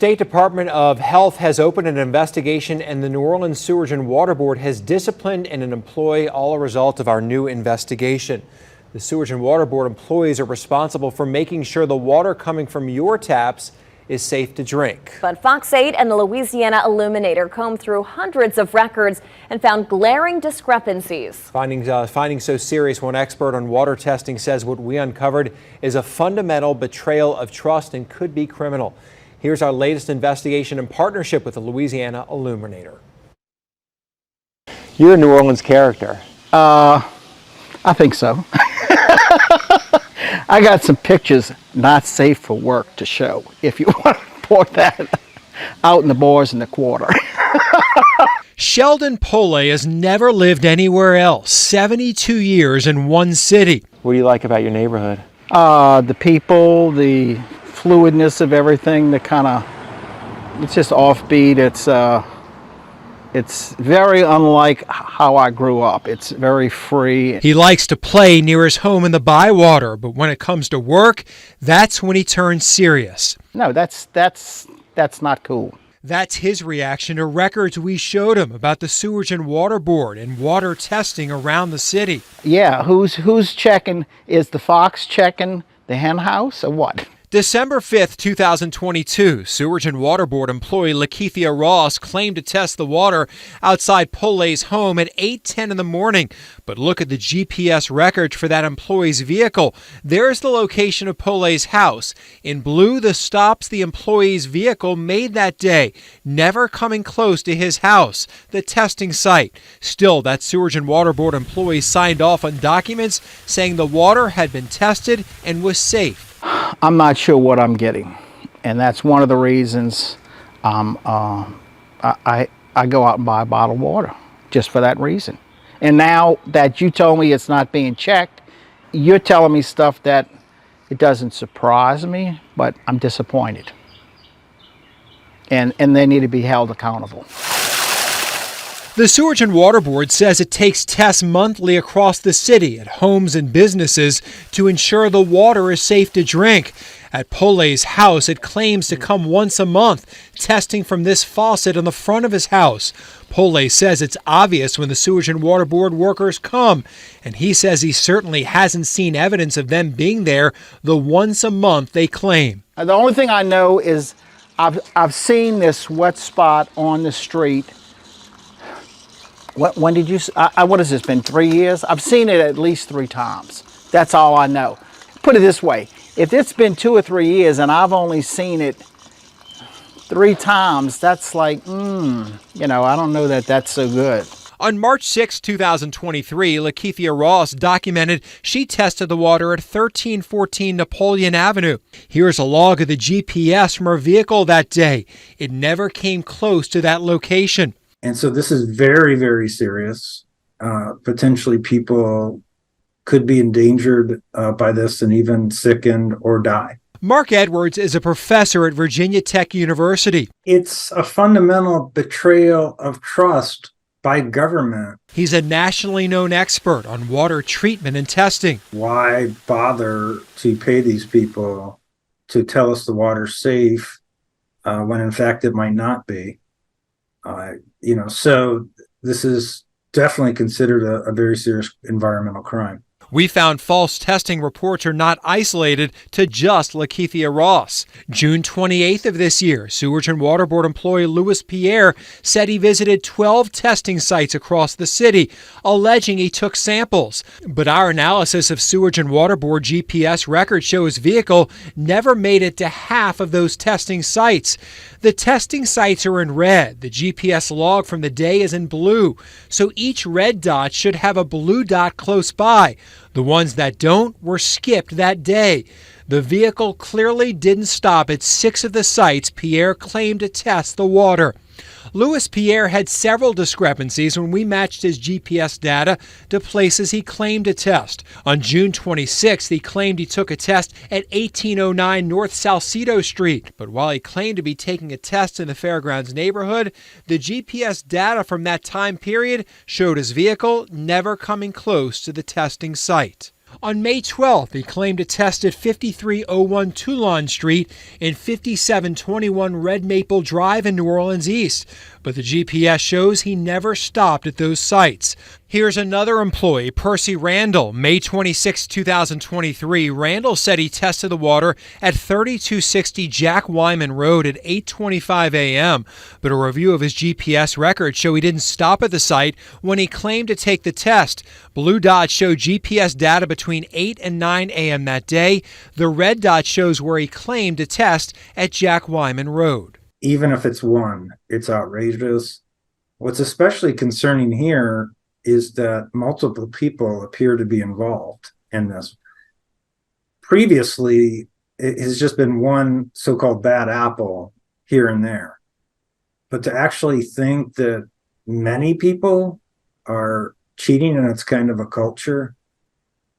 State Department of Health has opened an investigation, and the New Orleans Sewage and Water Board has disciplined an employee, all a result of our new investigation. The Sewage and Water Board employees are responsible for making sure the water coming from your taps is safe to drink. But Fox 8 and the Louisiana Illuminator combed through hundreds of records and found glaring discrepancies. Finding so serious, one expert on water testing says what we uncovered is a fundamental betrayal of trust and could be criminal. Here's our latest investigation in partnership with the Louisiana Illuminator. You're a New Orleans character. I think so. I got some pictures not safe for work to show, if you want to report that out in the boys in the quarter. Sheldon Polay has never lived anywhere else, 72 years in one city. What do you like about your neighborhood? The people, the fluidness of everything, it's just offbeat. It's very unlike how I grew up. It's very free. He likes to play near his home in the Bywater, but when it comes to work, that's when he turns serious. No, that's not cool. That's his reaction to records we showed him about the Sewage and Water Board and water testing around the city. Yeah, who's checking? Is the Fox checking the hen house or what? December 5th, 2022, Sewage and Water Board employee Lakeithia Ross claimed to test the water outside Polay's home at 8:10 in the morning. But look at the GPS record for that employee's vehicle. There's the location of Polay's house. In blue, the stops the employee's vehicle made that day, never coming close to his house, the testing site. Still, that Sewage and Water Board employee signed off on documents saying the water had been tested and was safe. I'm not sure what I'm getting, and that's one of the reasons I go out and buy bottled water, just for that reason. And now that you told me it's not being checked, you're telling me stuff that it doesn't surprise me, but I'm disappointed. And they need to be held accountable. The Sewage and Water Board says it takes tests monthly across the city at homes and businesses to ensure the water is safe to drink. At Polay's house, it claims to come once a month, testing from this faucet on the front of his house. Polay says it's obvious when the Sewage and Water Board workers come, and he says he certainly hasn't seen evidence of them being there the once a month they claim. The only thing I know is I've seen this wet spot on the street. When did you, what has this been, 3 years? I've seen it at least 3 times. That's all I know. Put it this way, if it's been 2 or 3 years and I've only seen it 3 times, that's like, I don't know that that's so good. On March 6, 2023, Lakeithia Ross documented she tested the water at 1314 Napoleon Avenue. Here's a log of the GPS from her vehicle that day. It never came close to that location. And so this is very, very serious. Potentially people could be endangered by this and even sickened or die. Mark Edwards is a professor at Virginia Tech University. It's a fundamental betrayal of trust by government. He's a nationally known expert on water treatment and testing. Why bother to pay these people to tell us the water's safe when in fact it might not be? So this is definitely considered a very serious environmental crime. We found false testing reports are not isolated to just Lakeithia Ross. June 28th of this year, Sewage and Water Board employee Louis Pierre said he visited 12 testing sites across the city, alleging he took samples. But our analysis of Sewage and Water Board GPS records show his vehicle never made it to half of those testing sites. The testing sites are in red. The GPS log from the day is in blue. So each red dot should have a blue dot close by. The ones that don't were skipped that day. The vehicle clearly didn't stop at 6 of the sites Pierre claimed to test the water. Louis Pierre had several discrepancies when we matched his GPS data to places he claimed to test. On June 26th, he claimed he took a test at 1809 North Salcedo Street. But while he claimed to be taking a test in the Fairgrounds neighborhood, the GPS data from that time period showed his vehicle never coming close to the testing site. On May 12th, he claimed to test at 5301 Toulon Street and 5721 Red Maple Drive in New Orleans East, but the GPS shows he never stopped at those sites. Here's another employee, Percy Randall. May 26, 2023, Randall said he tested the water at 3260 Jack Wyman Road at 8:25 a.m., but a review of his GPS records show he didn't stop at the site when he claimed to take the test. Blue dots show GPS data between 8 and 9 a.m. that day. The red dot shows where he claimed to test at Jack Wyman Road. Even if it's one, it's outrageous. What's especially concerning here is that multiple people appear to be involved in this. Previously, it has just been one so-called bad apple here and there. But to actually think that many people are cheating and it's kind of a culture,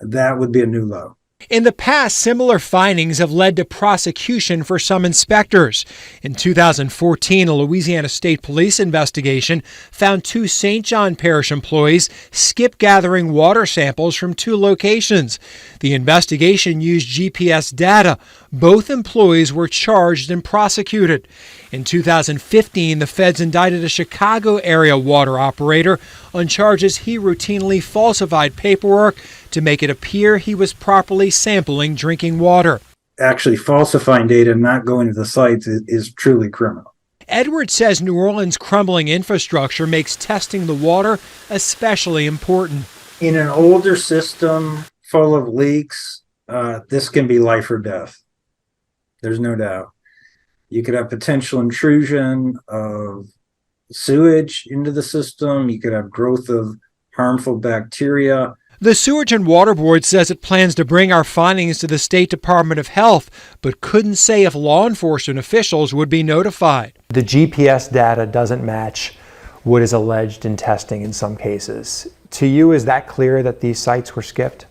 that would be a new low. In the past, similar findings have led to prosecution for some inspectors. In 2014, a Louisiana State Police investigation found 2 St. John Parish employees skip gathering water samples from 2 locations. The investigation used GPS data. Both employees were charged and prosecuted. In 2015, the feds indicted a Chicago area water operator on charges he routinely falsified paperwork to make it appear he was properly sampling drinking water. Actually falsifying data and not going to the sites is truly criminal. Edwards says New Orleans' crumbling infrastructure makes testing the water especially important. In an older system full of leaks, this can be life or death. There's no doubt. You could have potential intrusion of sewage into the system. You could have growth of harmful bacteria. The Sewerage and Water Board says it plans to bring our findings to the State Department of Health, but couldn't say if law enforcement officials would be notified. The GPS data doesn't match what is alleged in testing in some cases. To you, is that clear that these sites were skipped?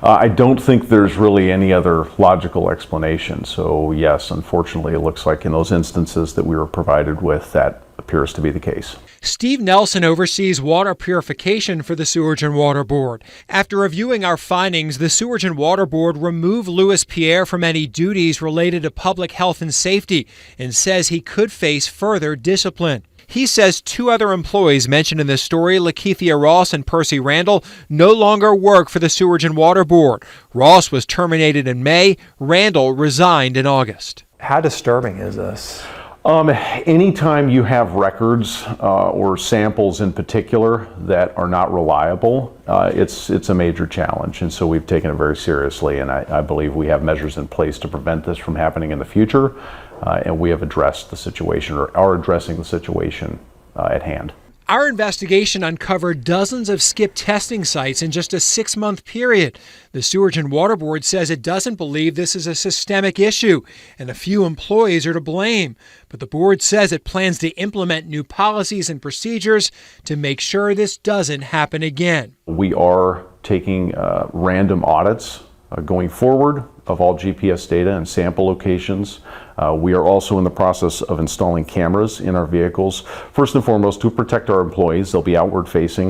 I don't think there's really any other logical explanation. So yes, unfortunately, it looks like in those instances that we were provided with, that appears to be the case. Steve Nelson oversees water purification for the Sewerage and Water Board. After reviewing our findings, the Sewerage and Water Board removed Louis Pierre from any duties related to public health and safety and says he could face further discipline. He says 2 other employees mentioned in this story, Lakeithia Ross and Percy Randall, no longer work for the Sewerage and Water Board. Ross was terminated in May. Randall resigned in August. How disturbing is this? Anytime you have records or samples in particular that are not reliable, it's a major challenge. And so we've taken it very seriously. And I believe we have measures in place to prevent this from happening in the future. And we have addressed the situation, or are addressing the situation at hand. Our investigation uncovered dozens of skip testing sites in just a 6-month period. The Sewerage and Water Board says it doesn't believe this is a systemic issue, and a few employees are to blame. But the board says it plans to implement new policies and procedures to make sure this doesn't happen again. We are taking random audits going forward of all GPS data and sample locations. We are also in the process of installing cameras in our vehicles, first and foremost to protect our employees. They'll be outward facing,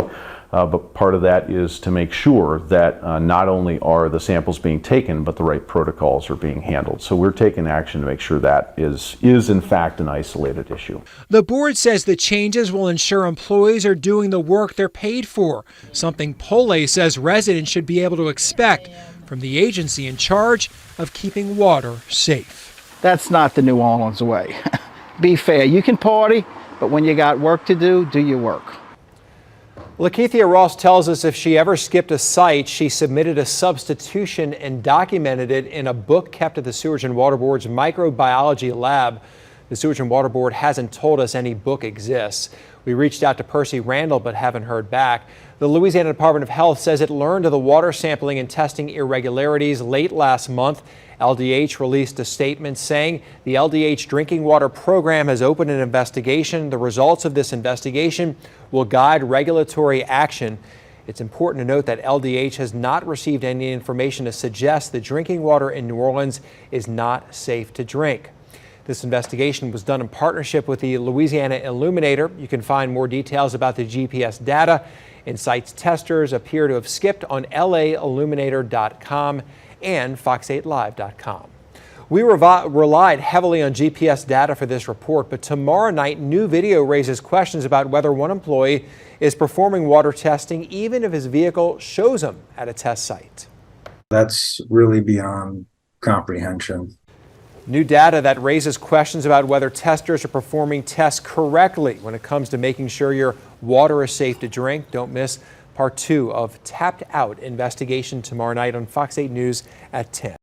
but part of that is to make sure that not only are the samples being taken, but the right protocols are being handled. So we're taking action to make sure that is in fact an isolated issue. The board says the changes will ensure employees are doing the work they're paid for, something Pole says residents should be able to expect from the agency in charge of keeping water safe. That's not the New Orleans way. Be fair. You can party, but when you got work to do your work. Lakeithia Ross tells us if she ever skipped a site, she submitted a substitution and documented it in a book kept at the Sewerage and Water Board's microbiology lab. The Sewerage and Water Board hasn't told us any book exists. We reached out to Percy Randall but haven't heard back. The Louisiana Department of Health says it learned of the water sampling and testing irregularities late last month. LDH released a statement saying the LDH drinking water program has opened an investigation. The results of this investigation will guide regulatory action. It's important to note that LDH has not received any information to suggest the drinking water in New Orleans is not safe to drink. This investigation was done in partnership with the Louisiana Illuminator. You can find more details about the GPS data and sites testers appear to have skipped on lailluminator.com and fox8live.com. We relied heavily on GPS data for this report, but tomorrow night, new video raises questions about whether one employee is performing water testing even if his vehicle shows him at a test site. That's really beyond comprehension. New data that raises questions about whether testers are performing tests correctly when it comes to making sure your water is safe to drink. Don't miss part 2 of Tapped Out investigation tomorrow night on Fox 8 News at 10.